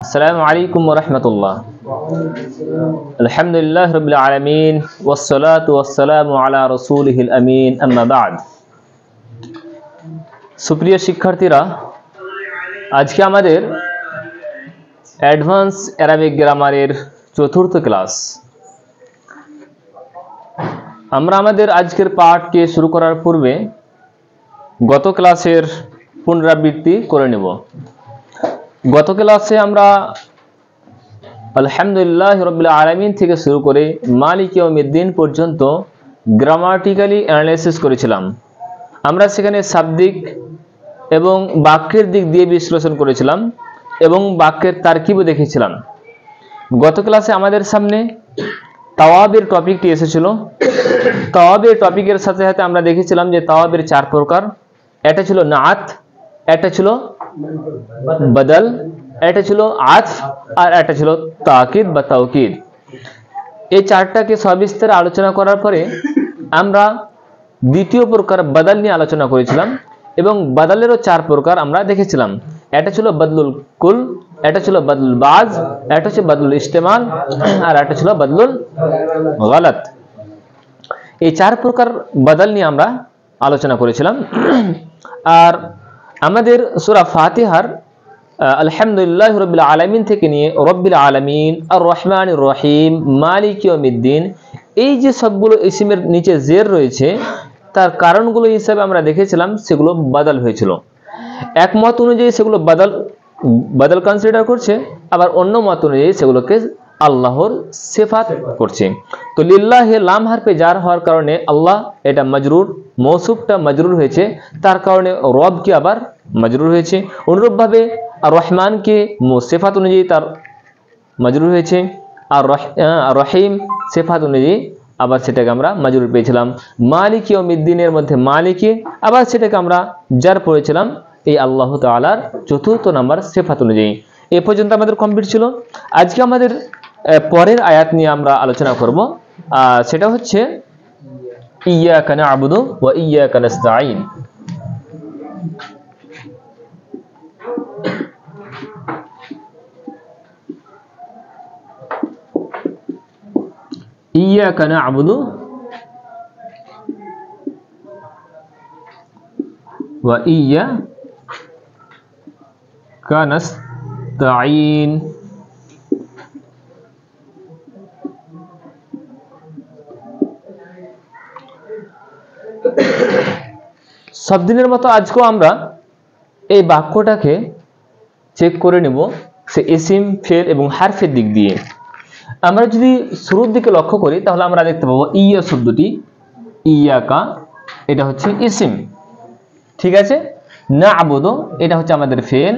আসসালামু আলাইকুম ওয়া রাহমাতুল্লাহ। আলহামদুলিল্লাহি রাব্বিল আলামিন ওয়াসসালাতু ওয়াসসালামু আলা রাসূলিহিল আমিন, আম্মা বা'দ। সুপ্রিয় শিক্ষার্থীরা, আজকে আমাদের অ্যাডভান্স অ্যারাবিক গ্রামারের চতুর্থ ক্লাস। আমরা আমাদের আজকের পাঠকে শুরু করার পূর্বে গত ক্লাসের পুনরাবৃত্তি করে নেব। গত ক্লাসে আমরা আলহামদুলিল্লাহি রাব্বিল আলামিন থেকে শুরু করে মালিক ইয়াউমিদ্দিন পর্যন্ত গ্রামাটিক্যালি অ্যানালাইসিস করেছিলাম। আমরা সেখানে শাব্দিক এবং বাক্যের দিক দিয়ে বিশ্লেষণ করেছিলাম এবং বাক্যের তারকিবও দেখেছিলাম। গত ক্লাসে আমাদের সামনে তাওয়াবের টপিকটি এসেছিল। তাওয়াবের টপিকের সাথে সাথে আমরা দেখেছিলাম যে তাওয়াবের চার প্রকার। এটা ছিল নাআত, এটা ছিল বদল, এটা ছিল আতফ, আর এটা ছিল তাকিদ বা তাওকিদ। এই চারটাকে সবিস্তারে আলোচনা করার পরে আমরা দ্বিতীয় প্রকার বদল নিয়ে আলোচনা করেছিলাম এবং বদলেরও চার প্রকার আমরা দেখেছিলাম। এটা ছিল বদলুল কুল, এটা ছিল বদলুল বাজ, এটা ছিল বদলুল ইস্তেমাল, আর এটা ছিল বদলুল গলত। এই চার প্রকার বদল নিয়ে আমরা আলোচনা করেছিলাম। আর আমাদের সূরা ফাতিহার আলহামদুলিল্লাহি রাব্বিল আলামিন থেকে নিয়ে রব্বিল আলামিন, আর রহমানির রহিম, মালিক ইয়াউমিদ্দিন, এই যে সবগুলো ইসমের নিচে জের রয়েছে তার কারণগুলো হিসাবে আমরা দেখেছিলাম সেগুলো বদল হয়েছিল। এক মত অনুযায়ী সেগুলো বদল কনসিডার করছে, আবার অন্য মত অনুযায়ী সেগুলোকে আল্লাহর সিফাত করছে। তো লিল্লাহি লাম হারফে জার হওয়ার কারণে আল্লাহ এটা মাজরুর, মৌসুফটা মাজরুর হয়েছে, তার কারণে রব কি আবার মাজরুর হয়েছে। অনুরূপভাবে আর রহমানকে সিফাত অনুযায়ী তার মাজরুর হয়েছে, আর রহিম সিফাত অনুযায়ী আবার সেটাকে আমরা মাজরুর পেয়েছিলাম। মালিক ইয়াউমিদ্দিনের মধ্যে মালিকে আবার সেটাকে আমরা জার পড়েছিলাম এই আল্লাহ তাআলার চতুর্থ নাম্বার সিফাত অনুযায়ী। এ পর্যন্ত আমাদের কমপ্লিট ছিল। আজকে আমাদের পরের আয়াত নিয়ে আমরা আলোচনা করব, সেটা হচ্ছে ইয়াকা না'বুদু ওয়া ইয়াকা নাস্তাঈন। ইয়াকা না'বুদু ওয়া ইয়াকা নাস্তাঈন। সব দিনের মতো আজকেও আমরা এই বাক্যটাকে চেক করে নেব সে ইসিম, ফেল এবং হারফের দিক দিয়ে। আমরা যদি শুরুর দিকে লক্ষ্য করি তাহলে আমরা দেখতে পাবো ইয়া শব্দটি, ইয়াকা এটা হচ্ছে ইসিম, ঠিক আছে। না'বুদু এটা হচ্ছে আমাদের ফেল,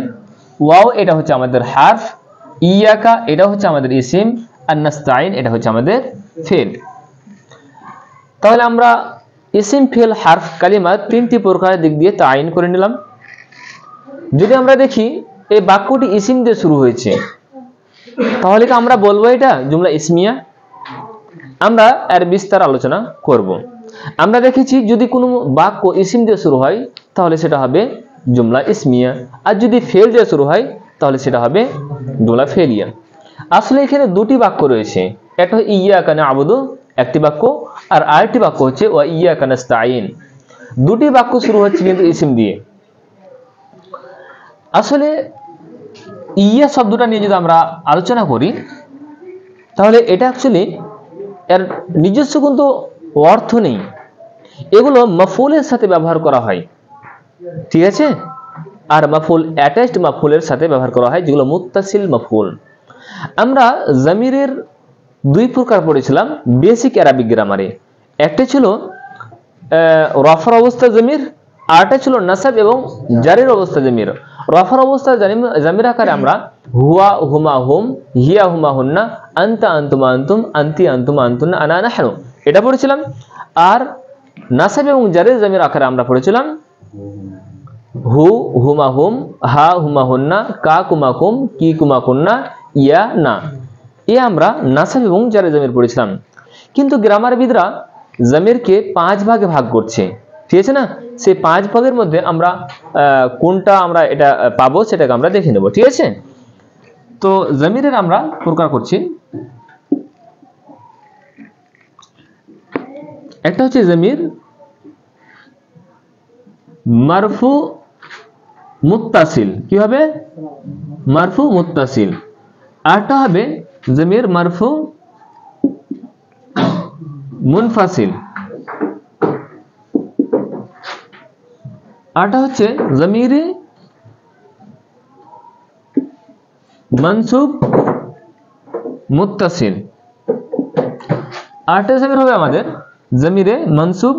ওয়াও এটা হচ্ছে আমাদের হারফ, ইয়াকা এটা হচ্ছে আমাদের ইসিম, আর নাস্তাঈন এটা হচ্ছে আমাদের ফেল। তাহলে আমরা ইসিম, ফেল, হারফ, কালিমা তিনটি প্রকারের দিক দিয়ে তাইন করে নিলাম। যদি আমরা দেখি এই বাক্যটি ইসিম দিয়ে শুরু হয়েছে তাহলে কি আমরা বলবো এটা জুমলা ইসমিয়া? আমরা এর বিস্তার আলোচনা করব। আমরা দেখেছি যদি কোনো বাক্য ইসিম দিয়ে শুরু হয় তাহলে সেটা হবে জুমলা ইসমিয়া, আর যদি ফেল দিয়ে শুরু হয় তাহলে সেটা হবে জুমলা ফেলিয়া। আসলে এখানে দুটি বাক্য রয়েছে, একটা ইয়াকা না'বুদু একটি বাক্য, আর আরেকটি বাক্য হচ্ছে ওয়া ইয়াকা নাস্তাঈন। দুটি বাক্য শুরু হচ্ছে কিন্তু ইসিম দিয়ে। আসলে ইয়া শব্দটা নিয়ে যদি আমরা আলোচনা করি তাহলে এটা অ্যাকচুয়ালি এর নিজস্ব কিন্তু অর্থ নেই, এগুলো মাফউলের সাথে ব্যবহার করা হয়, ঠিক আছে। আর মাফউল অ্যাটাচড মাফউলের সাথে ব্যবহার করা হয় যেগুলো মুত্তাসিল মাফউল। আমরা জামিরের দুই প্রকার পড়েছিলাম বেসিক আরবিক গ্রামারে। একটা ছিল রফার অবস্থা জামির, আরটা ছিল নাসাব এবং জারির অবস্থা জামির। রফার অবস্থা জামির আকারে আমরা হুয়া হুমা হুম, হিয়া হুমা হুন্না, আনতা আনতুমা আনতুম, আনতি আনতুমা আনতুন্না, আনা নাহনু এটা পড়েছিলাম। আর নাসাব এবং জারির জামির আকারে আমরা পড়েছিলাম হু হুমা হুম, হা হুমা হুন্না, কা কুমা কুম, কি কুমা কুন্না, ইয়া না। এ আমরা নাসাব এবং জারির জামির পড়েছিলাম। কিন্তু গ্রামারবিদরা জামিরকে 5 ভাগে ভাগ করছে, ঠিক আছে না। সেই 5 ভাগের মধ্যে আমরা কোনটা আমরা এটা পাবো সেটাকে আমরা দেখে নেব, ঠিক আছে। তো জমিরের আমরা প্রকার করছি, একটা হচ্ছে জমির মারফু মুত্তাসিল, কি হবে? মারফু মুত্তাসিল। আরটা হবে জমির মারফু মুনফাসিল। আরটা হচ্ছে জমিরে মানসুব মুত্তাসিল। আরটা জমির হবে আমাদের জমিরে মানসুব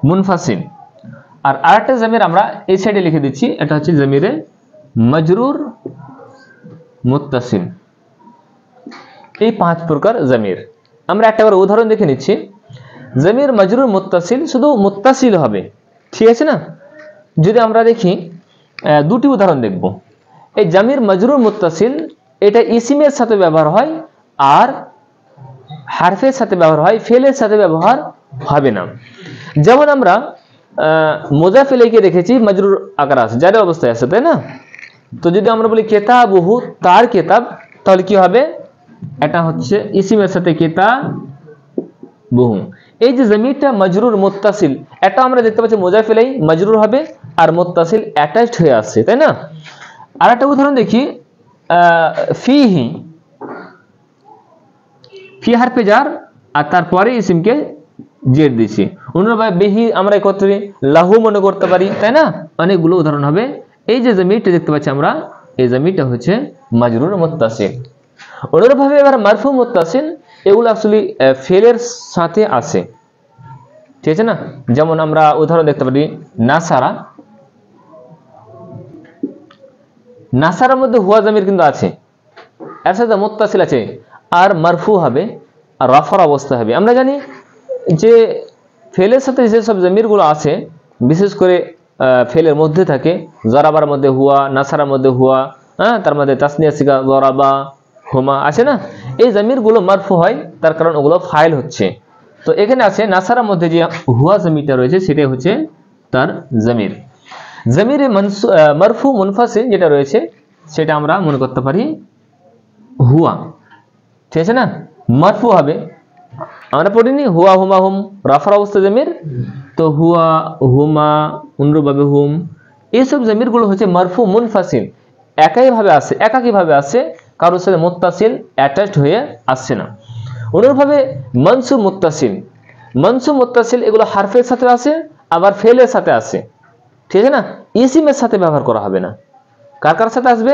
মুনফাসিল। আর আরেকটা জমির আমরা এই সাইডে লিখে দিচ্ছি, এটা হচ্ছে জমিরে মজরুর মুত্তাসিল। এই 5 প্রকার জমির। আমরা একটা বার উদাহরণ দেখে নিচ্ছি। জমির মজরুর মুত্তাসিল শুধু মুত্তাসিল হবে, ঠিক আছে না? যদি আমরা দেখি দুটি উদাহরণ দেখব। এই জমির মজরুর মুত্তাসিল এটা ইসিমের সাথে ব্যবহার হয় আর হারফের সাথে ব্যবহার হয়, ফেলের সাথে ব্যবহার হবে না। যেমন আমরা মুজাফ ইলাইকে দেখেছি মজরুর আকার আছে, জারি অবস্থায় আছে, তাই না? তো যদি আমরা বলি কিতাবুহু, তার কিতাব, তাহলে কি হবে? এটা হচ্ছে ইসিমের সাথে কিতাবুহু। এই যে জমিরটা মজরুর মুত্তাসিল, এটা আমরা দেখতে পাচ্ছি মুজাফ ইলাই মজরুর হবে আর মুত্তাসিল অ্যাটাচড হয়ে আছে, তাই না? আর একটা উদাহরণ দেখি, ফিহি, ফি হারফে জার আর তারপরে ইসিমকে জের দিছি। অনুরূপভাবে বিহি আমরা একত্রে লাহু মনে করতে পারি, তাই না? অনেকগুলো উদাহরণ হবে। এই যে জমিরটা দেখতে পাচ্ছি আমরা, এই জমিরটা হচ্ছে মাজরুর মুত্তাসিল। অনুরূপভাবে এবার মারফু মুত্তাসিল, এগুলো আসলে ফেলের সাথে আছে, ঠিক আছে না? যেমন আমরা উদাহরণ দেখতে পারি নাসারা, নাসারার মধ্যে হুয়া জমির কিন্তু আছে, এর সাথে মুত্তাসিল আছে, আর মারফু হবে আর রাফার অবস্থা হবে। আমরা জানি যে ফেলের সাথে যেসব জমিরগুলো আছে, বিশেষ করে ফেলের মধ্যে থাকে, জরাবার মধ্যে হুয়া, নাসারার মধ্যে হুয়া, হ্যাঁ, তার মধ্যে তাসনিয়া সিগা জরাবা হুমা আছে না, এই জমিরগুলো মারফু হয়, তার কারণ ওগুলো ফাইল হচ্ছে। তো এখানে আছে নাসারার মধ্যে যে হুয়া জমিরটা রয়েছে সেটাই হচ্ছে তার জমির। জমিরে মারফু মুনফাসিল যেটা রয়েছে সেটা আমরা মনে করতে পারি হুয়া, ঠিক আছে না? মারফু হবে, আমরা পড়িনি হুয়া হুমা হুম, রাফার অবস্থা জমির, তো হুয়া হুমা অনুরূপভাবে হুম, এইসব জমিরগুলো হচ্ছে মারফু মুনফাসিল, একাকীভাবে আসে, কারোর সাথে মুত্তাসিল অ্যাটাচড হয়ে আসছে না। অনুরূপভাবে মানসুব মুত্তাসিল এগুলো হারফের সাথে আসে আবার ফেলের সাথে আসে, ঠিক আছে না? ইসিমের সাথে ব্যবহার করা হবে না। কার সাথে আসবে?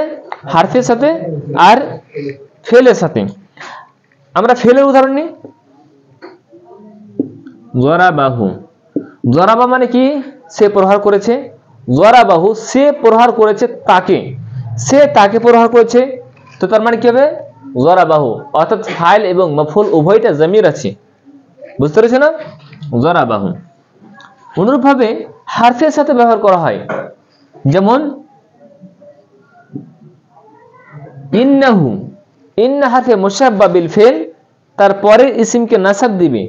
হারফের সাথে আর ফেলের সাথে। আমরা ফেলের উদাহরণ নিই, জরাবাহু। জরাবা মানে কি? সে প্রহার করেছে। জরাবাহু, সে প্রহার করেছে তাকে, সে তাকে প্রহার করেছে, তো তার মানে কি হবে? জরাবাহু, অর্থাৎ ফাইল এবং মাফউল উভয়টা জমির আছে, বুঝতে পেরেছ না? জরাবাহু। অনুরূপভাবে হারফের সাথে ব্যবহার করা হয়, যেমন ইন্নাহু, ইন্না হারফে মুশাব্বা বিল ফিল, তারপরে ইসিমকে নাসাব দিবে,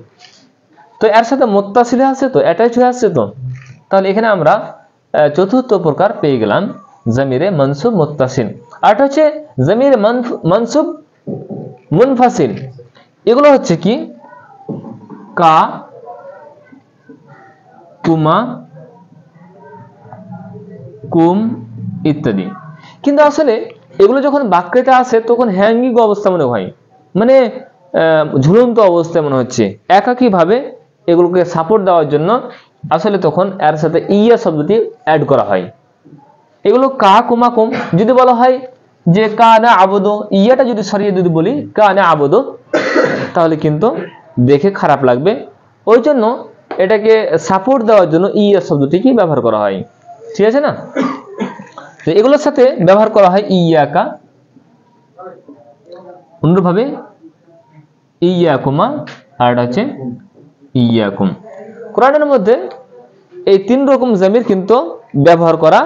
তো এর সাথে মুত্তাসিল আছে, তো অ্যাটাচ হয়ে আসছে। তো তাহলে এখানে আমরা চতুর্থ প্রকার পেয়ে গেলাম জমিরে মানসুব মুত্তাসিল। আর হচ্ছে জমিরে মানসুব মুনফাসিল, এগুলো হচ্ছে কি? কা, কুমা, কুম ইত্যাদি। কিন্তু আসলে এগুলো যখন বাক্যেতে আসে তখন হ্যাঙ্গিং অবস্থা মনে হয়, মানে ঝুলন্ত অবস্থায় মনে হচ্ছে, একাকীভাবে এগুলোকে সাপোর্ট দেওয়ার জন্য আসলে তখন এর সাথে ইয়া শব্দটি অ্যাড করা হয়। এগুলো কা, কুমা, কুম যদি বলা হয় যে কানা আবুদু, ইয়াটা যদি সরিয়ে যদি বলি কানা আবুদু, তাহলে কিন্তু দেখে খারাপ লাগবে। ওই জন্য এটাকে সাপোর্ট দেওয়ার জন্য ইয়া শব্দটিকে ব্যবহার করা হয়, ঠিক আছে না? তো এগুলোর সাথে ব্যবহার করা হয় ইয়াকা, অনুরূপভাবে ইয়াকুমা, আর হচ্ছে ইয়াকুম। কোরআনের মধ্যে এই 3 রকম জমির কিন্তু ব্যবহার করা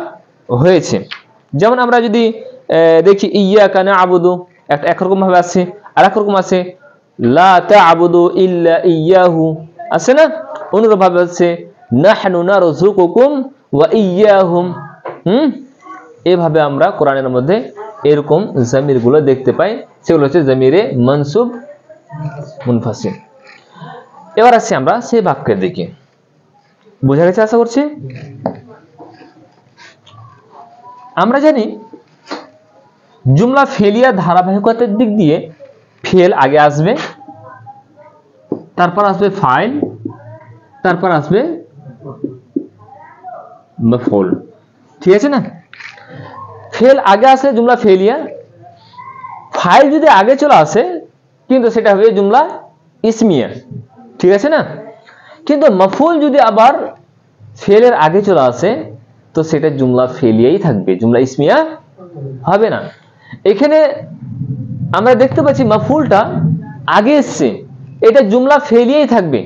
হয়েছে। যেমন আমরা যদি দেখি ইয়াকা না'বুদু একরকম ভাবে আছে, আর একরকম আছে লা তা'বুদু ইল্লা ইয়াহু, আছে না? অনুরূপভাবে হচ্ছে নাহনু নারযুকুকুম ওয়া ইয়্যাহুম। এভাবে আমরা কোরআনের মধ্যে এরকম জামির গুলো দেখতে পাই, সেগুলো হচ্ছে জামিরে মানসুব মুনফাসিল। এবার আসছি আমরা সেই বাক্যের দিকে। বোঝা গেছে আশা করছি? আমরা জানি জুমলা ফেলিয়া ধারাবাহিকতার দিক দিয়ে ফেল আগে আসবে, তারপর আসবে ফাইল, তারপর আসবে মাফউল। ঠিক আছে না? ফেল আগে আসে জুমলা ফেলিয়া, ফাইল যদি আগে চলে আসে কিন্তু সেটা হবে জুমলা ইসমিয়া। ঠিক আছে না? কিন্তু মাফউল যদি আবার ফেলের আগে চলে আসে তো সেটা জুমলা ফেলিয়াই থাকবে, জুমলা ইসমিয়া হবে না। এখানে আমরা দেখতে পাচ্ছি মাফউলটা আগে এসছে, এটা জুমলা ফেলিয়াই থাকবে,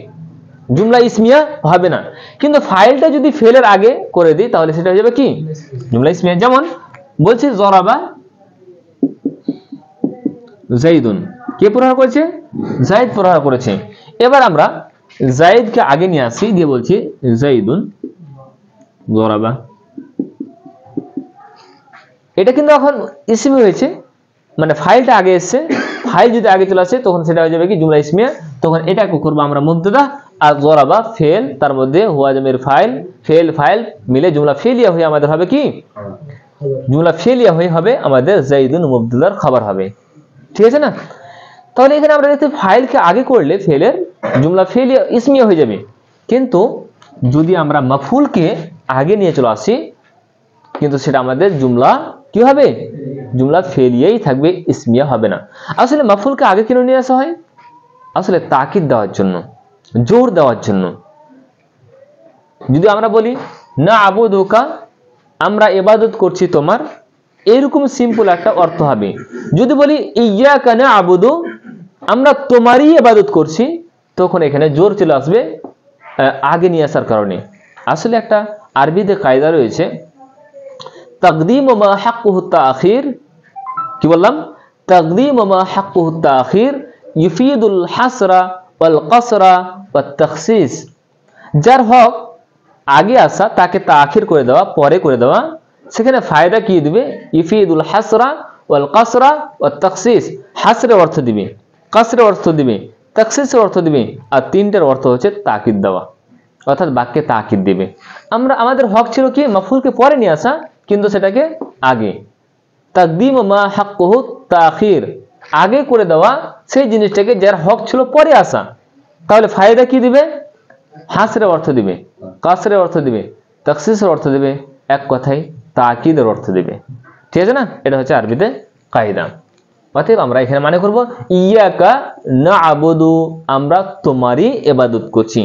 জুমলা ইসমিয়া হবে না। কিন্তু ফাইলটা যদি ফেলের আগে করে দিই তাহলে সেটা হয়ে যাবে কি? জুমলা ইসমিয়া। যেমন বলছি জরাবা জাইদুন, কে প্রহার করেছে? জাইদ প্রহার করেছে। এবার আমরা জাইদকে আগে নিয়ে আসি, দিয়ে বলছি জাইদুন জরাবা। এটা কিন্তু এখন ইসমি হয়েছে, মানে ফাইলটা আগে এসছে, ফাইল যদি আগে চলে আসে তখন সেটা হয়ে যাবে কি? জুমলা ইসমিয়া। তখন এটাকে করবো আমরা মুবতাদা, আর জরাবা ফেল, তার মধ্যে হুয়া জামির ফাইল, ফেল ফাইল মিলে জুমলা ফেলিয়া হয়ে আমাদের হবে কি? জুমলা ফেলিয়া হয়ে হবে আমাদের জাইদুন মুবতাদার খবর হবে। ঠিক আছে না? তাহলে এখানে আমরা দেখতে ফাইলকে আগে করলে ফেলের জুমলা ফেলিয়া ইসমিয়া হয়ে যাবে, কিন্তু যদি আমরা মাফউলকে আগে নিয়ে চলে আসি কিন্তু সেটা আমাদের জুমলা কি হবে? জুমলা ফেলিয়াই থাকবে, ইসমিয়া হবে না। আসলে মাফউলকে আগে কেন নিয়ে আসা হয়? আসলে তাকিদ দেওয়ার জন্য, জোর দেওয়ার জন্য। যদি আমরা বলি না আবুদুকা, আমরা ইবাদত করছি তোমার, এরকম সিম্পল একটা অর্থ হবে। যদি বলি ইয়াকা না'বুদু, আমরা তোমারই ইবাদত করছি, তখন এখানে জোর চলে আসবে আগে নিয়ে আসার কারণে। আসলে একটা আরবিতে কায়দা রয়েছে, তাকদীম মা হাক্কুহু তাখির। কি বললাম? তাকদীম মা হাক্কুহু তাখির ইউফিদুল হাসরা ওয়াল কসরা ওয়াত তাখসিস। যার হক আগে আসা তাকে তাখির করে দেওয়া, পরে করে দেওয়া, সেখানে ফায়দা কি দিবে? ইউফিদুল হাসরা ওয়াল কসরা ওয়াত তাখসিস। হাসরের অর্থ দিবে, কসরের অর্থ দিবে, তাখসিসের অর্থ দিবে, আর তিনটার অর্থ হচ্ছে তাকিদ দেওয়া, অর্থাৎ বাক্যে তাকিদ দিবে। আমাদের হক ছিল কি? মাফউলকে পরে নিয়ে আসা, কিন্তু সেটাকে আগে। তাকদীম মা হাক্কুহু তাখির, আগে করে দেওয়া সেই জিনিসটাকে যার হক ছিল পরে আসা। তাহলে ফায়দা কি দিবে? হাসরের অর্থ দিবে, কসরের অর্থ দিবে, তাখসিসের অর্থ দিবে, এক কথায় তাকিদের অর্থ দিবে। ঠিক আছে না? এটা হচ্ছে আরবিতে কায়দা। অতএব আমরা এখানে মানে করব ইয়াকা না'বুদু, আমরা তোমারই ইবাদত করছি।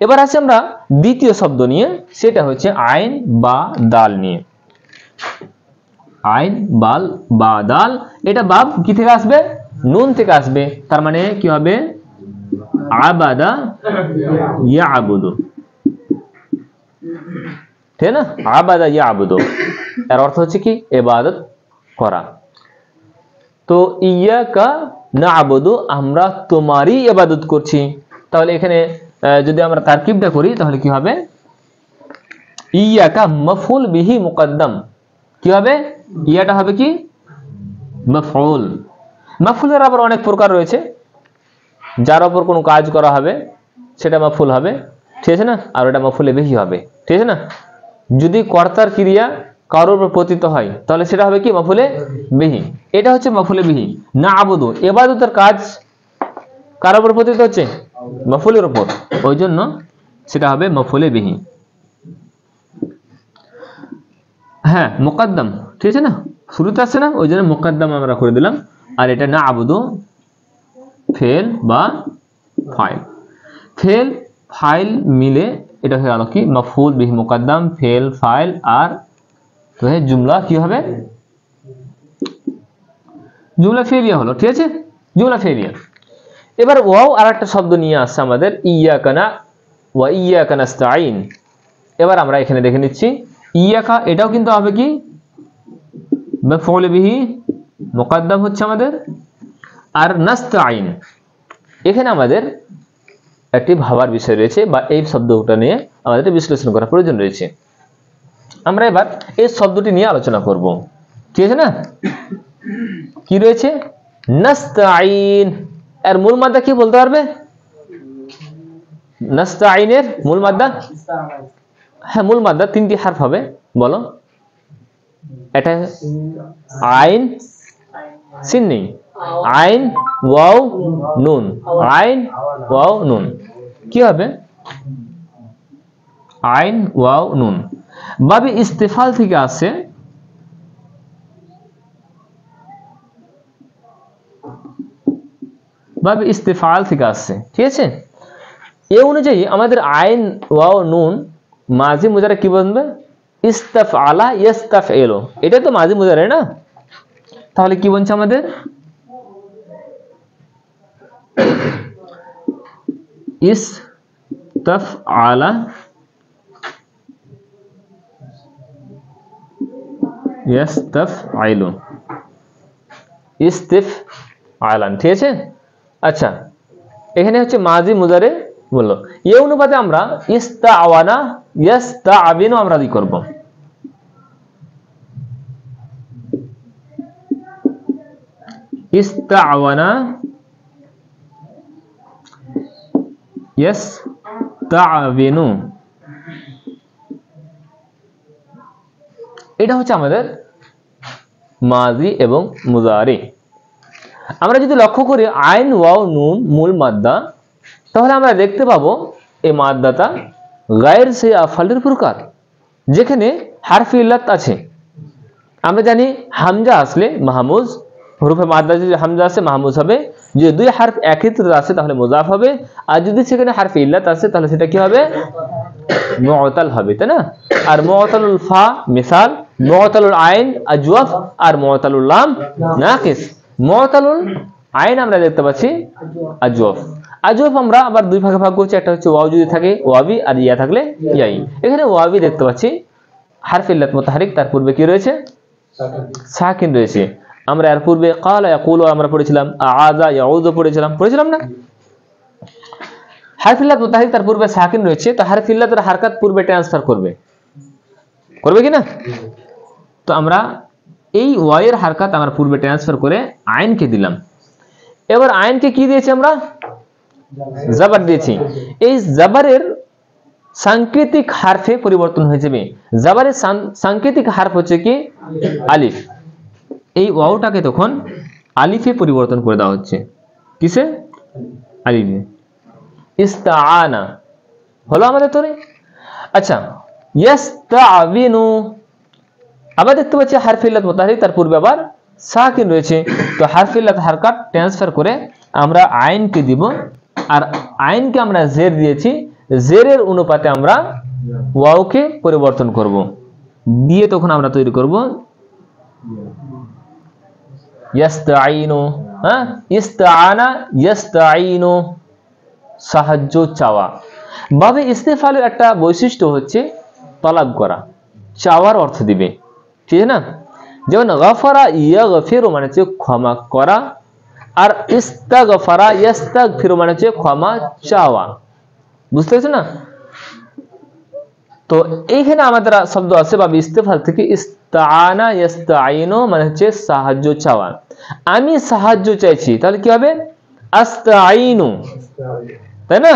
এবার আসি আমরা দ্বিতীয় শব্দ নিয়ে, সেটা হচ্ছে আইন বা দাল নিয়ে। আইন বাল বা দাল, এটা বাব কি থেকে আসবে? নুন থেকে আসবে। তার মানে কি হবে? আবাদা ইয়াবুদু। ঠিক না? আবাদা ইয়াবুদু এর অর্থ হচ্ছে কি? ইবাদত করা। তো ইয়াকা না'বুদু, আমরা তোমারই ইবাদত করছি। তাহলে এখানে যদি আমরা তারকিবটা করি তাহলে কি হবে? ইয়াকা মাফউল বিহি মুকদ্দাম। কি হবে? ইয়াটা হবে কি? মাফউল। মাফউলের আবার অনেক প্রকার রয়েছে, যার উপর কোনো কাজ করা হবে সেটা মাফউল হবে। ঠিক আছে না? আর এটা মাফউলে বিহি হবে। ঠিক আছে না? যদি কর্তার ক্রিয়া কারোর উপর পতিত হয় তাহলে সেটা হবে কি? মাফউলে বিহি। এটা হচ্ছে মাফউলে বিহি। না'বুদু, ইবাদতের কাজ কার উপর পতিত হচ্ছে? মাফউলের উপর, ওই জন্য সেটা হবে মাফউলে বিহি। হ্যাঁ, মুকদ্দম। ঠিক আছে না? শুরুতে আসছে না, ওই জন্য মুকদ্দম আমরা করে দিলাম। আর এটা না'বুদু ফেল বা ফাইল, ফেল ফাইল মিলে এটা হয়ে গেল কি? মাফউল বিহি মুকদ্দম, ফেল ফাইল, আর তো জুমলা কি হবে? জুমলা ফেলিয়া হলো। ঠিক আছে? জুমলা ফেলিয়া। এবার ওয়াও আর একটা শব্দ নিয়ে আসছে আমাদের, ইয়াকা না ওয়া ইয়াকা নাস্তাঈন। এবার আমরা এখানে দেখে নিচ্ছি ইয়াকা, এটাও কিন্তু হবে কি? মাফউল বিহি মুকদ্দম হচ্ছে আমাদের, আর নাস্তাঈন এখানে আমাদের একটি ভাবার বিষয় রয়েছে বা এই শব্দটা নিয়ে আমাদের বিশ্লেষণ করার প্রয়োজন রয়েছে। আমরা এবার এই শব্দটি নিয়ে আলোচনা করব, ঠিক আছে না? কি রয়েছে? নাস্তাইন। এর মূল মাদ্দা কি বলতে পারবে? নাস্তাইনের মূল মাদ্দা? হ্যাঁ, মূল মাদ্দা 3টি হারফ হবে, বলো। এটা আইন, সিন নেই, আইন ওয়াও নুন, আইন ওয়াও নুন। কি হবে? আইন ওয়াও নুন। বাবে ইস্তেফাল থেকে আসে, বাবে ইস্তেফাল থেকে আসছে, ঠিক আছে? এই অনুযায়ী আমাদের আইন ওয়াও নুন মাঝি মুজারে কি বলবে? ইস্তাফআলা ইস্তাফএলু। এটা তো মাঝি মুজারে না, তাহলে কি বলছে আমাদের? ইস্তাফআলা ইস্তাফআইলু, ইস্তিফআলান, ঠিক আছে? আচ্ছা, এখানে হচ্ছে মাজি মুজারে বললো। এই অনুপাতে আমরা ইস্তাআওয়ানা ইস্তাআবিনু আমরা কি করব? ইস্তাআওয়ানা ইস্তাআবিনু, এটা হচ্ছে আমাদের মাজি এবং মুজারি। আমরা যদি লক্ষ্য করি আইন ওয়াও নুন মূল মাদ্দা, তাহলে আমরা দেখতে পাবো এই মাদ্দাটা গায়ের সে আফালের প্রকার, যেখানে হারফে ইল্লাত আছে। আমরা জানি হামজা আসলে মাহমুজ, হরফে মাদ্দা যদি হামজা আসে মাহমুজ হবে, যদি দুই হারফ একত্রে আসে তাহলে মুজাফ হবে, আর যদি সেখানে হারফে ইল্লাত আসে তাহলে সেটা কি হবে? মুআতাল হবে, তাই না? আর মুআতালুল ফা মিসাল, মুআতালুল আইন আজওয়াফ, আর মুআতালুল লাম নাকিস। মুআতালুল আইন আমরা দেখতে পাচ্ছি আজওয়াফ। আজওয়াফ আমরা আবার দুই ভাগে ভাগ করছি, একটা হচ্ছে ওয়াও যদি থাকে ওয়াবি, আর ইয়া থাকলে ইয়াই। এখানে ওয়াবি দেখতে পাচ্ছি হারফে ইল্লাত মুতাহারিক, তার পূর্বে কি রয়েছে? সাকিন রয়েছে। আমরা এর পূর্বে ক্বালা ইয়াকুলু আমরা পড়েছিলাম, আআযা ইয়াউযু পড়েছিলাম না? হারফে ইল্লাত মুতাহারিক তার পূর্বে সাকিন রয়েছে, তো হারফে ইল্লাতের হারকাত পূর্বে ট্রান্সফার করবে কি না? তো আমরা এই ওয়াইয়ের হারকাত আমরা পূর্বে ট্রান্সফার করে আইনকে দিলাম। এবার আইনকে কি দিয়েছি আমরা? জাবার দিয়েছি। এই জাবারের সাংকেতিক হারফে পরিবর্তন হয়ে যাবে। জাবারের সাংকেতিক হারফ হচ্ছে কি? আলিফ। এই ওয়াওটাকে তখন আলিফে পরিবর্তন করে দেওয়া হচ্ছে। কিসে? আলিফে। ইস্তাআনা হলো আমাদের তরে। আচ্ছা, ইস্তাআবিনু আবার দেখতে পাচ্ছি হারফে ইল্লাত মুতাহারিক, তার পূর্বে আবার সাকিন রয়েছে। তো হারফে ইল্লাত হারকাত ট্রান্সফার করে আমরা আইনকে দিব, আর আইনকে আমরা জের দিয়েছি, জেরের অনুপাতে আমরা ওয়াওকে পরিবর্তন করব, দিয়ে তখন আমরা তৈরি করব ইস্তাঈনু। হ্যাঁ, ইস্তাআনা ইস্তাঈনু, সাহায্য চাওয়া। বাবে ইস্তেফালের একটা বৈশিষ্ট্য হচ্ছে তলব করা, চাওয়ার অর্থ দিবে, ঠিক না? যেমন গফারা ইয়াগফিরু মানে হচ্ছে ক্ষমা করা, আর ইস্তাগফারা ইস্তাগফিরু মানে হচ্ছে ক্ষমা চাওয়া। বুঝতে পারছো না? তো এইখানে আমাদের শব্দ আছে বাবে ইস্তেফাল থেকে, ইস্তাআনা ইস্তাঈনু মানে হচ্ছে সাহায্য চাওয়া। আমি সাহায্য চাইছি, তাহলে কি হবে? আস্তাঈনু, তাই না?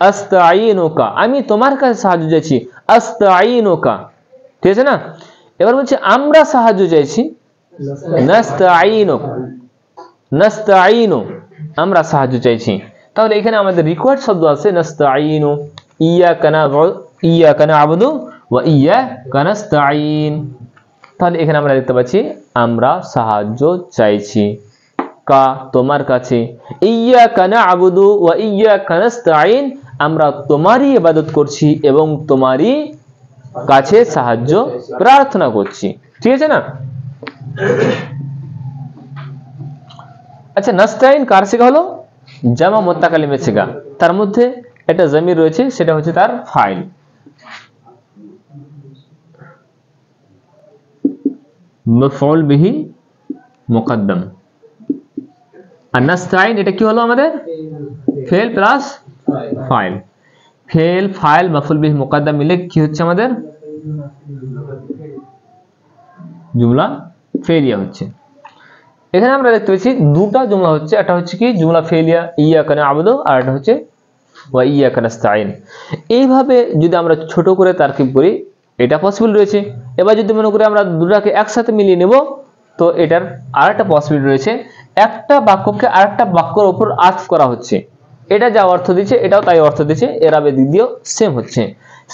আস্তাঈনুকা, আমি তোমার কাছে সাহায্য চাইছি, আস্তাঈনুকা, ঠিক আছে না? এবার বলছে আমরা সাহায্য চাইছি, নাস্তাঈনু, নাস্তাঈনু আমরা সাহায্য চাইছি। তাহলে এখানে আমাদের রিকোয়ার্ড শব্দ আছে নাস্তাঈনু, ইয়াকা না'বুদু ওয়া ইয়াকা নাস্তাঈন। তাহলে এখানে আমরা দেখতে পাচ্ছি আমরা সাহায্য চাইছি কা তোমার কাছে, ইয়াকা না'বুদু ওয়া ইয়াকা নাস্তাঈন আমরা তোমারই ইবাদত করছি এবং তোমারই কাছে সাহায্য প্রার্থনা করছি, ঠিক আছে না? আচ্ছা, নাস্তাইন কার সিগা হলো? জামা মুত্তাকাল্লিমের সিগা। তার মধ্যে একটা জমির রয়েছে, সেটা হচ্ছে তার ফাইল। মাফউল বিহি মুকদ্দম। আর নাস্তাইন এটা কি হলো আমাদের? ফেল প্লাস ফাইল। ফেল, ফাইল, মাফউল বিহি মুকদ্দাম মিলে কি হচ্ছে আমাদের জুমলা ফেলিয়া হচ্ছে। এখানে আমরা দেখতে পাচ্ছি দুটো জুমলা হচ্ছে, একটা হচ্ছে কি জুমলা ফেলিয়া ইয়াকা না'বুদু, আর একটা হচ্ছে ওয়া ইয়াকা নাস্তাইন। এইভাবে যদি আমরা ছোট করে তারকিব করি এটা পসিবল রয়েছে। এবার যদি মনে করি আমরা দুটাকে একসাথে মিলিয়ে নেব, তো এটার আরেকটা পসিবিলিটি রয়েছে, একটা বাক্যকে আরেকটা বাক্যের উপর আতফ করা হচ্ছে। এটা যা অর্থ দিচ্ছে এটাও তাই অর্থ দিচ্ছে, এরাবের দিক দিয়েও সেম হচ্ছে।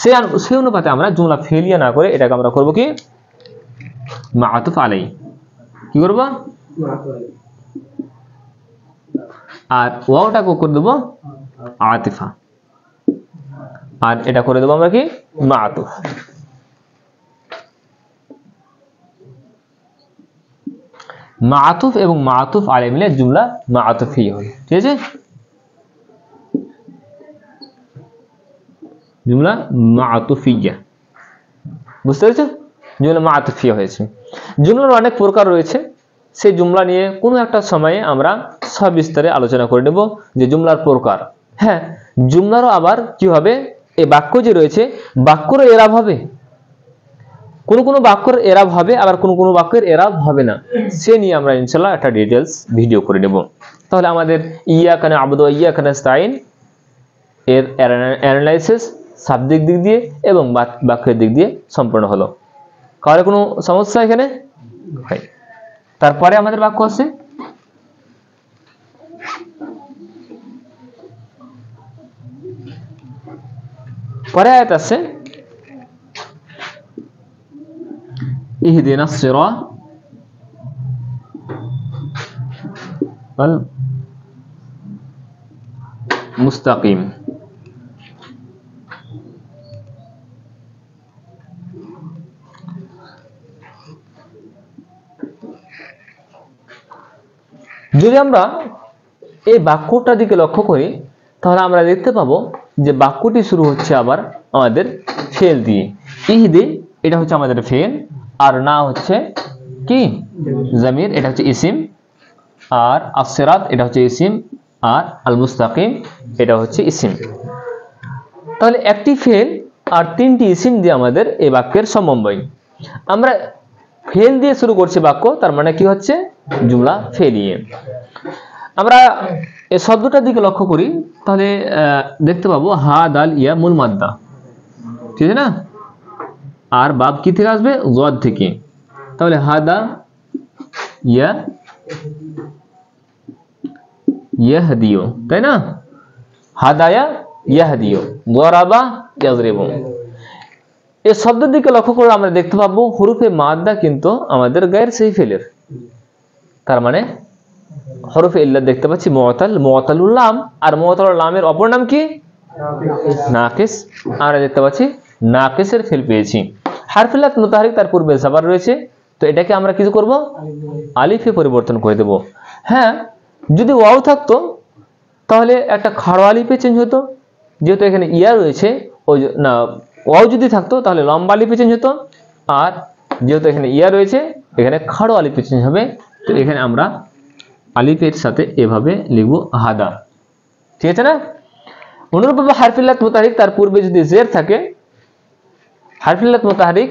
সেই অনুপাতে আমরা জুমলা ফেলিয়া না করে এটাকে আমরা করব কি মা'তুফ আলাই। কি করব? আর ওয়াওটাকে করে দেব আতিফা, আর এটা করে দেব আমরা কি মা'তুফ। মা'তুফ এবং মা'তুফ আলাই মিলে জুমলা মা'তুফিয়া হলো। ঠিক আছে, জুমলা মা'তুফিয়া, বুঝতে পেরেছো? জুমলা মা'তুফিয়া হয়েছে। জুমলার অনেক প্রকার রয়েছে, সেই জুমলা নিয়ে কোনো একটা সময়ে আমরা সবিস্তারে আলোচনা করে নেব যে জুমলার প্রকার। হ্যাঁ, জুমলারও আবার কি হবে, এই বাক্য যে রয়েছে বাক্যের এরাব হবে, কোনো বাক্যের এরাব হবে, আবার কোনো বাক্যের এরাব হবে না, সে নিয়ে আমরা ইনশাআল্লাহ একটা ডিটেলস ভিডিও করে নেব। তাহলে আমাদের ইয়াকা না'বুদু ওয়া ইয়াকা নাস্তাইন এর অ্যানালাইসিস শাব্দিক দিক দিয়ে এবং বাক্যের দিক দিয়ে সম্পূর্ণ হলো। কারো কোনো সমস্যা এখানে? তারপরে আমাদের বাক্য আছে পরে আয়াত আছে ইহদিনাস সিরাতাল মুস্তাকিম। যদি আমরা এই বাক্যটার দিকে লক্ষ্য করি তাহলে আমরা দেখতে পাবো যে বাক্যটি শুরু হচ্ছে আবার আমাদের ফেল দিয়ে। ইহদি এটা হচ্ছে আমাদের ফেল, আর না হচ্ছে কি জামির, এটা হচ্ছে ইসিম, আর আসিরাত এটা হচ্ছে ইসিম, আর আল মুস্তাকিম এটা হচ্ছে ইসিম। তাহলে একটি ফেল আর তিনটি ইসিম দিয়ে আমাদের এই বাক্যের সমন্বয়। আমরা ফেল দিয়ে শুরু করছি বাক্য, তার মানে কি হচ্ছে জুমলা ফেলিয়ে। আমরা এই শব্দটার দিকে লক্ষ্য করি তাহলে দেখতে পাবো হা দাল ইয়া মূল মাদ্দা, ঠিক আছে না, আর বাব কি থেকে আসবে যদ থেকে। তাহলে হাদা ইয়া ইয়াহদিও, তাই না, হাদায়া ইয়াহদিও, দরাবা ইয়াজরিবু। এই শব্দের দিকে লক্ষ্য করে আমরা দেখতে পাবো হরফে মাদ্দা কিন্তু আমাদের গায়ের সেই ফেলের, তার মানে হরফে ইল্লাত দেখতে পাচ্ছি মুআতাল, মুআতালুল লাম, আর মুআতালুল লামের অপর নাম কি নাকিস। আমরা দেখতে পাচ্ছি নাকিসের ফেল পেয়েছি। হারফে ইল্লাত মুতাহারিক তার পূর্বে জাবার রয়েছে, তো এটাকে আমরা কিছু করব আলিফে পরিবর্তন করে দেব। হ্যাঁ, যদি ওয়াও থাকতো তাহলে একটা খাড়া আলিফে চেঞ্জ হতো, যেহেতু এখানে ইয়া রয়েছে ওই না, ওয়াও যদি থাকতো তাহলে লম্বা আলিফে চেঞ্জ হতো, আর যেহেতু এখানে ইয়া রয়েছে এখানে খাড়া আলিফে চেঞ্জ হবে। তো এখানে আমরা আলিফের সাথে এভাবে লিখব হাদা, ঠিক আছে না। অনুরূপভাবে হারফে ইল্লাত মুতাহারিক তার পূর্বে যদি জের থাকে, হারফে ইল্লাত মুতাহারিক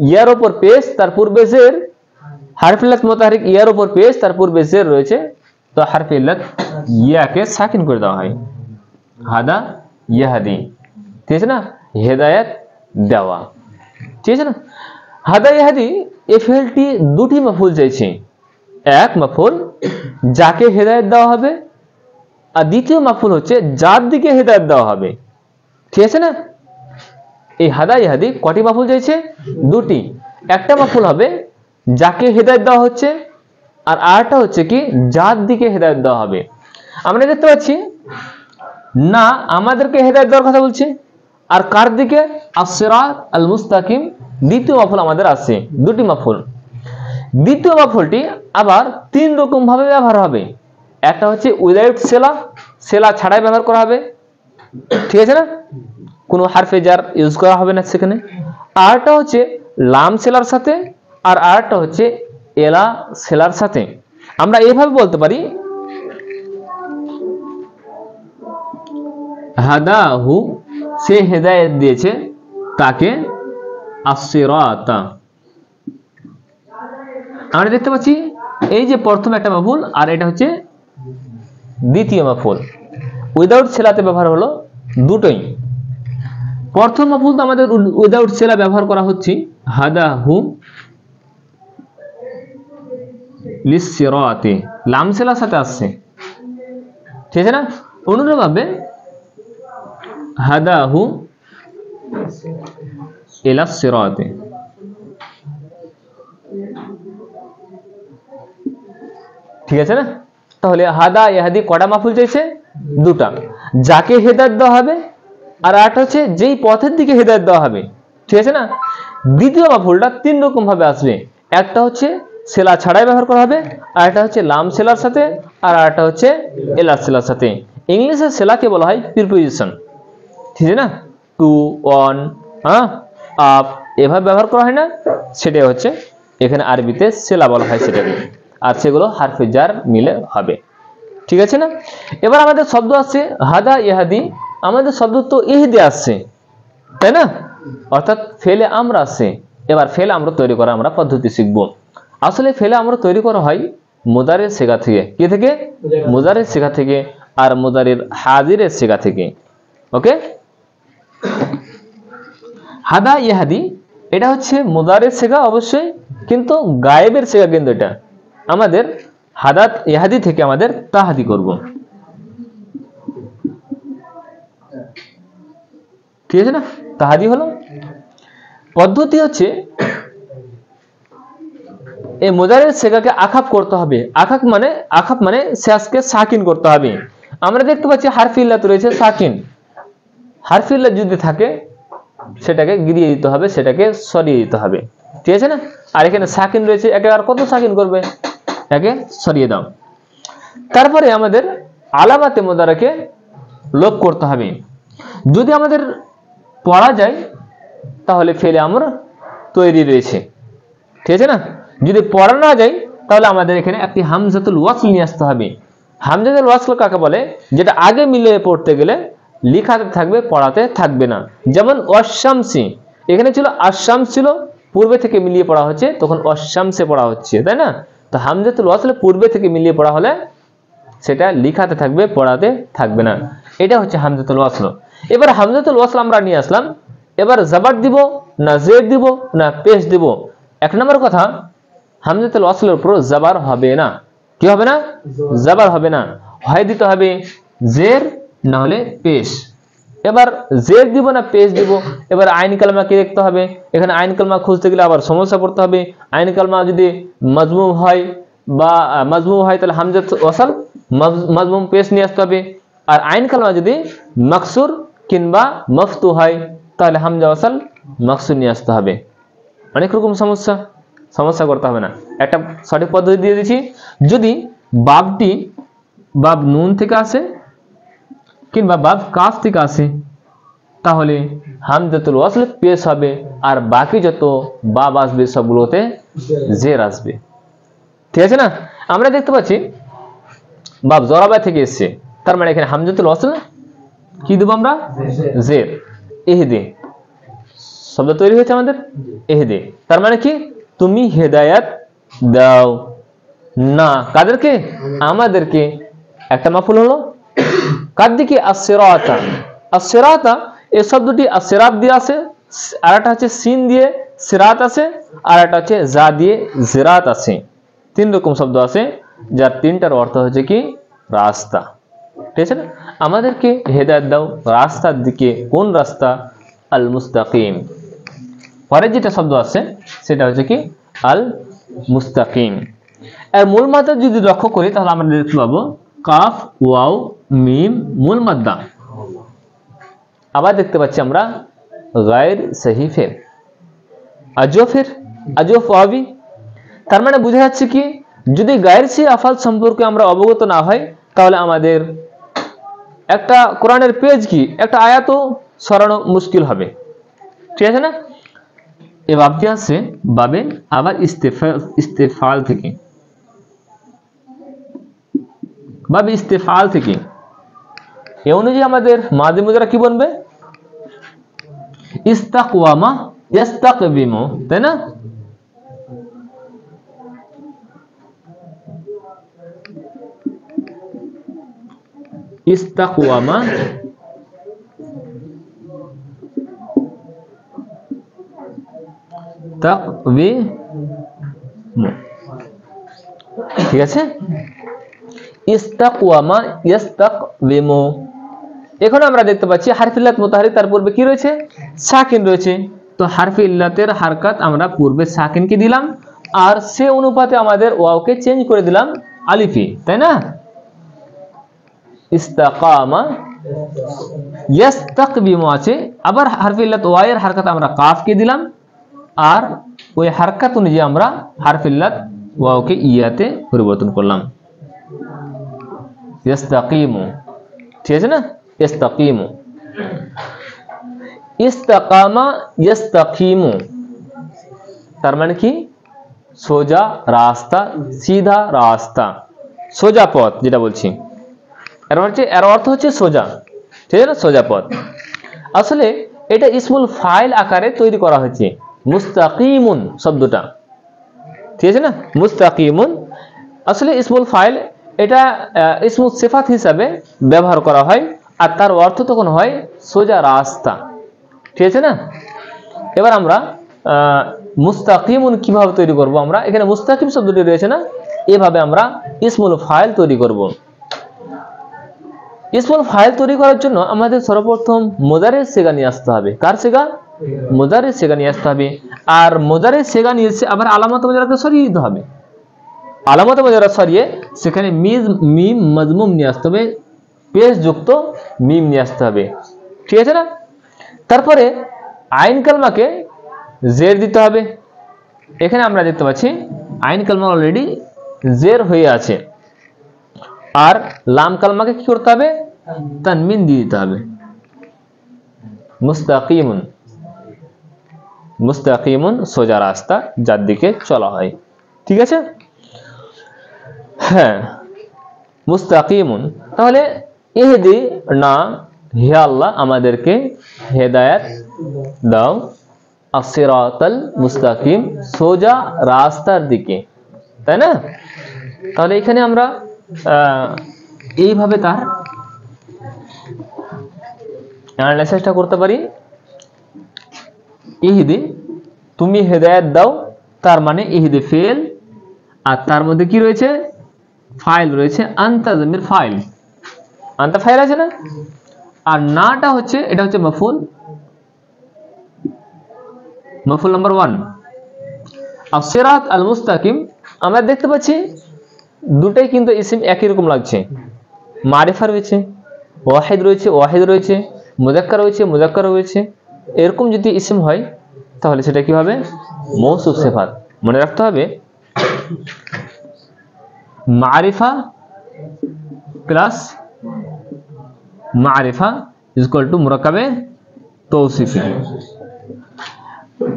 ইয়ার উপর পেশ তার পূর্বে জের, হারফে ইল্লাত মুতাহারিক ইয়ার উপর পেশ তার পূর্বে জের রয়েছে, তো হারফে ইল্লাত ইয়াকে সাকিন করে দেওয়া হয়, হাদা ইয়াহাদি, ঠিক আছে না, হেদায়েত দেওয়া, ঠিক আছে না। হাদা ইয়াহাদি এই ফেলটি দুটি মাফউল চাইছে, এক মাফউল যাকে হেদায়েত দেওয়া হবে, আর দ্বিতীয় মাফউল হচ্ছে যার দিকে হেদায়েত দেওয়া হবে, ঠিক আছে না। এই হাদা ইয়াহাদি কটি মাফউল চাইছে? দুটি। একটা মাফউল হবে যাকে হেদায়েত দেওয়া হচ্ছে, আর আরেকটা হচ্ছে কি যার দিকে হেদায়েত দেওয়া হবে। আমরা দেখতে পাচ্ছি না আমাদেরকে হেদায়েত দেওয়ার কথা বলছে, আর কার দিকে আস-সিরাত আল মুস্তাকিম, দ্বিতীয় মাফউল আমাদের আছে, দুটি মাফউল। দ্বিতীয় মাফউলটি আবার তিন রকম ভাবে ব্যবহার হবে। একটা হচ্ছে উইদাউট সেলা, সেলা ছাড়াই ব্যবহার করা হবে, ঠিক আছে না, কোনো হারফে জার ইউজ করা হবে না সেখানে। আরেকটা হচ্ছে লাম সেলার সাথে, আর আরেকটা হচ্ছে এলা সেলার সাথে। আমরা এভাবে বলতে পারি হাদাহু সে হেদায়েত দিয়েছে তাকে আস-সিরাতা। আমরা দেখতে পাচ্ছি এই যে প্রথম একটা মাফউল আর এটা হচ্ছে দ্বিতীয় মাফউল, উইদাউট সেলাতে ব্যবহার হলো দুটোই। প্রথম মাফউল তো আমাদের উইদাউট সেলা ব্যবহার করা হচ্ছে হাদাহু লিস-সিরাতি, লাম সেলার সাথে আসছে, ঠিক আছে না? অনুরূপভাবে হাদাহু ইলা সিরাতি, ঠিক আছে না? তাহলে হাদা ইয়াহদি কটা মাফউল চাইছে? দুটা। যাকে হেদায়েত দেওয়া হবে আর একটা হচ্ছে যেই পথের দিকে হেদায়েত দেওয়া হবে, ঠিক আছে না? দ্বিতীয় মাফউলটা তিন রকম ভাবে আসবে, একটা হচ্ছে সেলা ছাড়াই ব্যবহার করা হবে, আর একটা হচ্ছে লাম সেলার সাথে, আর একটা হচ্ছে এলা সেলার সাথে। ইংলিশে সেলাকে বলা হয় প্রিপোজিশন, ঠিক আছে না? টু, অন, আপ এভাবে ব্যবহার করা হয় না, সেটাই হচ্ছে এখানে আরবিতে সেলা বলা হয় সেটাকে, আর সেগুলো হারফে জার মিলে হবে, ঠিক আছে না? এবার আমাদের শব্দ আসছে হাদা ইহাদি, আমাদের শব্দ তো ইহদি আসছে, তাই না? অর্থাৎ ফেলে আমরা আসছে। এবার ফেলে আমরা তৈরি করা আমরা পদ্ধতি শিখব। আসলে ফেলে আমরা তৈরি করা হয় মুদারের সিগা থেকে। কি থেকে? মুদারের সিগা থেকে, আর মুদারের হাজিরের সিগা থেকে। ওকে, হাদা ইহাদি এটা হচ্ছে মুদারের সিগা অবশ্যই, কিন্তু গায়েবের সিগা, কিন্তু এটা আমাদের হাদাত ইহাদি থেকে আমাদের তাহাদি করব, ঠিক আছে না? তাহাদি হলো পদ্ধতি, হচ্ছে এই মুদারের সিগাকে আখাপ করতে হবে। আখাপ মানে শেষকে সাকিন করতে হবে। আমরা দেখতে পাচ্ছি হারফে ইল্লাত রয়েছে সাকিন, হারফে ইল্লাত যদি থাকে সেটাকে গিরিয়ে দিতে হবে, সেটাকে সরিয়ে দিতে হবে, ঠিক আছে না? আর এখানে সাকিন রয়েছে, একে আর কত সাকিন করবে, একে সরিয়ে দাও। তারপরে আমাদের আলামাতে মুদারাকে লোপ করতে হবে। যদি আমাদের পড়া যায় তাহলে ফেলে আমরা তৈরি রয়েছে, ঠিক আছে না? যদি পড়া না যায় তাহলে আমাদের এখানে একটি হামজাতুল ওয়াসল নিয়ে আসতে হবে। হামজাতুল ওয়াসল কাকে বলে? যেটা আগে মিলিয়ে পড়তে গেলে লিখাতে থাকবে, পড়াতে থাকবে না। যেমন ওয়াশামসি, এখানে ছিল আশামস, ছিল পূর্বে থেকে মিলিয়ে পড়া হচ্ছে, তখন ওয়াশামসে পড়া হচ্ছে, তাই না? তো হামজাতুল ওয়াসল পূর্বে থেকে মিলিয়ে পড়া হলে সেটা লিখাতে থাকবে, পড়াতে থাকবে না। এটা হচ্ছে হামজাতুল ওয়াসল। এবার হামজাতুল ওয়াসল আমরা নিয়ে আসলাম, এবার জবর দিব না জের দিব না পেশ দিব? এক নম্বর কথা, হামজাতুল ওয়াসলের উপর জবর হবে না। কি হবে না? জবর হবে না, হয় দিতে হবে জের না হলে পেশ। এবার জের দিব না পেশ দিব? এবার আইন কালমা কি দেখতে হবে, এখানে আইন কালমা খুঁজতে গেলে আবার সমস্যা পড়তে হবে। আইন কালমা যদি মাজমুম হয় বা মাজমুম হয় তাহলে হামজাতুল ওয়াসল মাজমুম পেশ নিয়ে আসতে হবে, আর আইন কালমা যদি মাকসুর কিংবা মফতু হয় তাহলে হামজা ওয়াসল মাকসুর নিয়ে আসতে হবে। অনেক রকম সমস্যা করতে হবে না, একটা সঠিক পদ্ধতি দিয়ে দিচ্ছি। যদি বাবটি বাব নুন থেকে আসে কিংবা বাব কাফ থেকে আসে তাহলে হামজাতুল ওয়াসল পেশ হবে, আর বাকি যত বাব আসবে সবগুলোতে জের আসবে, ঠিক আছে না? আমরা দেখতে পাচ্ছি বাব জরাবা থেকে এসছে, তার মানে এখানে হামজাতুল ওয়াসল কি দেব আমরা? জের। ইহদি শব্দ তৈরি হয়েছে আমাদের, ইহদি তার মানে কি? তুমি হেদায়েত দাও না, কাদেরকে? আমাদেরকে। একটা মাফুল হলো কার দিকে? আস-সিরাতা। আস-সিরাতা এই শব্দটি আস-সিরাত দিয়ে আছে, আর একটা হচ্ছে সিন দিয়ে সিরাত আছে, আর একটা হচ্ছে জা দিয়ে জিরাত আছে। তিন রকম শব্দ আছে যার তিনটার অর্থ হচ্ছে কি? রাস্তা, ঠিক আছে না? আমাদেরকে হেদায়েত দাও রাস্তার দিকে। কোন রাস্তা? আল মুস্তাকিম। পরে যেটা শব্দ আছে সেটা হচ্ছে কি? আল মুস্তাকিম। এর মূল মাত্রা যদি লক্ষ্য করি তাহলে আমরা দেখতে পাবো কাফ ওয়াও মিম মূল মাদ্দা। আবার দেখতে পাচ্ছি আমরা গায়র সহি ফেল, আজফ ওয়াবি। তার মানে বোঝা যাচ্ছে কি? যদি গায়র সহি আফাল সম্পর্কে আমরা অবগত না হয় তাহলে আমাদের একটা কোরআনের পেজ কি একটা আয়াতও সরানো মুশকিল হবে, ঠিক আছে না? এই বাবটি আছে বাবে আবার ইস্তেফাল থেকে, বাবে ইস্তেফাল থেকে। এই অনুযায়ী আমাদের মাদি মুজারা কি বলবে? ইস্তাকওয়ামা ইস্তাকবিমু, তাই না? ইস্তাকওয়ামা তাকবিমু, ঠিক আছে? ইস্তাকওয়ামা ইস্তাকবিমু। এখন আমরা দেখতে পাচ্ছি হারফে ইল্লাত মুতাহারিক, তার পূর্বে কি রয়েছে? সাকিন রয়েছে। তো হারফে ইল্লাতের হারকাত আমরা পূর্বে সাকিনকে দিলাম, আর সে অনুপাতে আমাদের ওয়াওকে চেঞ্জ করে দিলাম আলিফে, তাই না? ইস্তাকামা ইস্তাকবিমু আছে, আবার হারফে ইল্লাত ওয়ায়ের হারকাত আমরা কাফকে দিলাম, আর ওই হারকাত অনুযায়ী আমরা হারফে ইল্লাত ওয়াওকে ইয়াতে পরিবর্তন করলাম। ইস্তাকিমু, ঠিক আছে না? ইস্তাকিমু, ইস্তাকামা ইস্তাকিমু, তার মানে কি? সোজা রাস্তা, সিধা রাস্তা, সোজা পথ যেটা বলছি, এর অর্থ হচ্ছে সোজা, ঠিক আছে না? সোজা পথ। আসলে এটা ইসমুল ফাইল আকারে তৈরি করা হয়েছে, মুস্তাকিমুন শব্দটা, ঠিক আছে না? মুস্তাকিমুন আসলে ইসমুল ফাইল, এটা ইসমুল সিফাত হিসাবে ব্যবহার করা হয়, আর তার অর্থ তখন হয় সোজা রাস্তা, ঠিক আছে না? এবার আমরা মুস্তাকিমুন কিভাবে তৈরি করব? আমরা এখানে মুস্তাকিম শব্দটি রয়েছে না, এভাবে আমরা ইসমুল ফাইল তৈরি করব। ইসমুল ফাইল তৈরি করার জন্য আমাদের সর্বপ্রথম মুজারের সিগা নিয়ে আসতে হবে। কার সিগা? মুজারের সিগা নিয়ে আসতে হবে। আর মুজারের সিগা নিয়ে এসে আবার আলামত মুজারাকে সরিয়ে দিতে হবে। আলামত মুজারা সরিয়ে সেখানে মিম মজমুম নিয়ে আসতে হবে, পেশ যুক্ত মিম নিয়ে আসতে হবে, ঠিক আছে না? তারপরে আইন কালমাকে জের দিতে হবে। এখানে আমরা দেখতে পাচ্ছি আইন কালমা অলরেডি জের হয়ে আছে, আর লাম কালমাকে কি করতে হবে? তানমিন দিয়ে দিতে হবে। মুস্তাকিমুন, মুস্তাকিমুন সোজা রাস্তা যার দিকে চলা হয়, ঠিক আছে? হ্যাঁ, মুস্তাকিমুন। তাহলে ইহদি না, হে আল্লাহ আমাদেরকে হেদায়েত দাও, আসিরাতাল মুস্তাকিম সোজা রাস্তার দিকে, তাই না? তাহলে এখানে আমরা এইভাবে তার অ্যানালাইসিসটা করতে পারি। ইহদি তুমি হেদায়েত দাও, তার মানে ইহদি ফেল, আর তার মধ্যে কি রয়েছে? ফাইল রয়েছে, আনতা জমির ফাইল, আনতা ফাইল আছে না? আর নাটা হচ্ছে, এটা হচ্ছে মফউল, মফউল নাম্বার 1। আসিরাত আল মুস্তাকিম আমরা দেখতে পাচ্ছি দুটাই কিন্তু ইসিম একই রকম লাগছে। মারিফা রয়েছে, ওয়াহিদ রয়েছে, ওয়াহিদ রয়েছে, মুযাক্কার রয়েছে, মুযাক্কার রয়েছে। এরকম যদি ইসিম হয় তাহলে সেটা কি হবে? মৌসুফ সিফাত। মনে রাখতে হবে মারিফা প্লাস মারিফা ইজ ইকুয়াল টু মুরাক্কাবে তৌসিফি।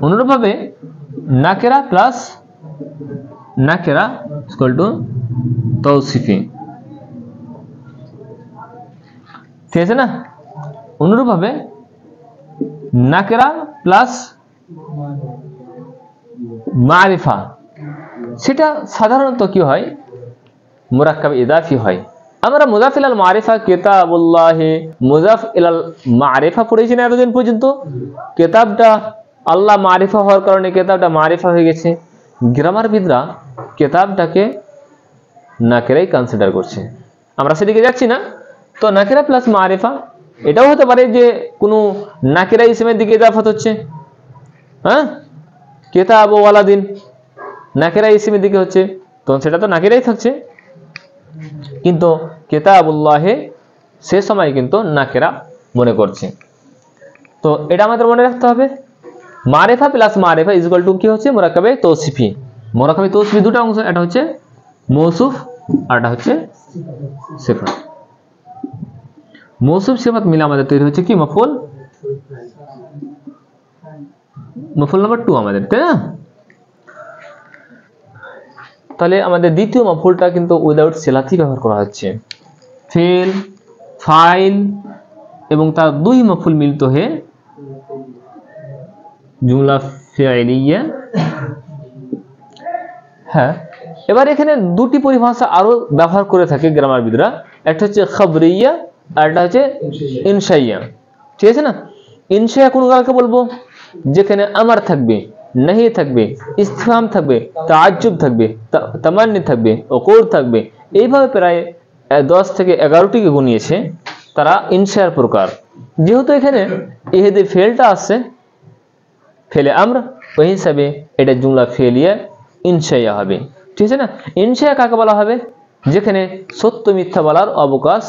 অনুরূপভাবে নাকেরা প্লাস নাকেরা ইজ ইকুয়াল টু তৌসিফি, ঠিক আছে না? অনুরূপভাবে নাকেরা প্লাস মারিফা, সেটা সাধারণত কি হয়? মুরাক্কাব ইদাফি হয়। আমরা মুযাফ ইলাল মারিফা কিতাবুল্লাহ, মুযাফ ইলাল মারিফা পড়েছি না এতদিন পর্যন্ত? কিতাবটা আল্লাহ মারিফা হওয়ার কারণে কিতাবটা মারিফা হয়ে গেছে। গ্রামারবিদরা কিতাবটাকে নাকেরাই কনসিডার করছে, আমরা সেদিকে যাচ্ছি না। তো নাকেরা প্লাস মারিফা, এটাও হতে পারে যে কোনো নাকেরা ইসমের দিকে ইদাফাত হচ্ছে। হ্যাঁ, কিতাব ওয়ালাদিন নাকেরা ইসমের দিকে হচ্ছে, তো সেটা তো নাকেরাই থাকছে। কিন্তু কিতাবুল্লাহে সে সময় কিন্তু নাকেরা মনে করছে। তো এটা আমাদের মনে রাখতে হবে। মারিফা প্লাস মারিফা ইজ ইকুয়াল টু কি হচ্ছে? মুরাক্কাবে তৌসিফি। মুরাক্কাবে তৌসিফি দুটো অংশ, এটা হচ্ছে মৌসুফ আর এটা হচ্ছে সিফাত। মৌসুফ সিফাত মিলে আমাদের তৈরি হচ্ছে কি? মফউল, মফউল নাম্বার 2 আমাদের, তাই না? তাহলে আমাদের দ্বিতীয় মফউলটা কিন্তু উইদাউট সিলাতি ব্যবহার করা হচ্ছে। ফেল ফাইল এবং তার দুই মফুল মিলিত হয়ে জুমলা ফি'লিয়া। হ্যাঁ, এবার এখানে দুটি পরিভাষা আরো ব্যবহার করে থাকে গ্রামারবিদরা, একটা হচ্ছে খবরিয়া আর একটা হচ্ছে ইনশাইয়া। ঠিক আছে না? ইনশাইয়া কোন কালকে বলবো? যেখানে আমার থাকবে, নাহি থাকবে, ইসতিফহাম থাকবে, তাআজ্জুব থাকবে, তামান্নি থাকবে, উকুর থাকবে, এইভাবে প্রায় 10 থেকে 11টিকে গুনিয়েছে তারা ইনশার প্রকার। যেহেতু এখানে ইহদে ফেলটা আসছে, ফেলে আমরা, ওই হিসাবে এটা জুমলা ফেলিয়া ইনশাইয়া হবে। ঠিক আছে না? ইনশাইয়া কাকে বলা হবে? যেখানে সত্য মিথ্যা বলার অবকাশ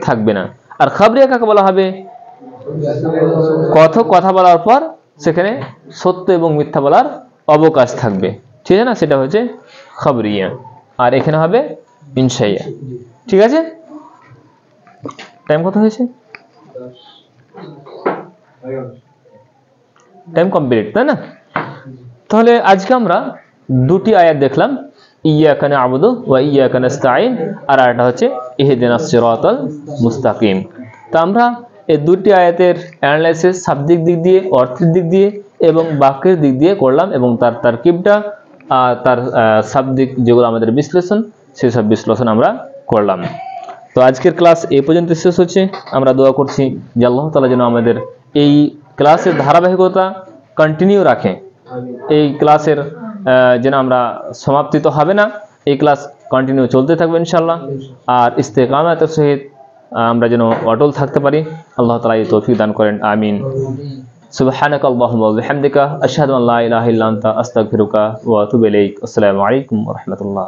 থাকবে না। আর খবরিয়া কাকে বলা হবে? কথা বলার পর সেখানে সত্য এবং মিথ্যা বলার অবকাশ থাকবে। ঠিক আছে না? সেটা হচ্ছে খবরিয়া, আর এখানে হবে ইনশাইয়া। ঠিক আছে? টাইম কত হয়েছে? টাইম কমপ্লিট, তাই না? তাহলে আজকে আমরা দুটি আয়াত দেখলাম, ইয়াকা না'বুদু ওয়া ইয়াকা নাস্তাঈন, আর একটা হচ্ছে ইহদিনাস সিরাতাল মুস্তাকিম। তো আমরা এই দুটি আয়াতের অ্যানালাইসিস শাব্দিক দিক দিয়ে, অর্থের দিক দিয়ে এবং বাক্যের দিক দিয়ে করলাম, এবং তার তারকিবটা, তার শাব্দিক যেগুলো আমাদের বিশ্লেষণ, সেই সব বিশ্লেষণ আমরা করলাম। তো আজকের ক্লাস এই পর্যন্ত শেষ হচ্ছে। আমরা দোয়া করছি যে আল্লাহ তাআলা যেন আমাদের এই ক্লাসের ধারাবাহিকতা কন্টিনিউ রাখে, এই ক্লাসের যেন আমরা সমাপ্তি তো হবে না, এই ক্লাস কন্টিনিউ চলতে থাকবে ইনশাআল্লাহ, আর ইস্তেকামাতের সহিত আমরা যেন অটল থাকতে পারি। আল্লাহ তাআলা এই তৌফিক দান করেন, আমিন। সুবহানাকা আল্লাহুম্মা ওয়া বিহামদিকা আশহাদু আল্লা ইলাহা ইল্লা আনতা আস্তাগফিরুকা ওয়া আতুবু ইলাইক। আসসালামু আলাইকুম ওয়া রাহমাতুল্লাহ।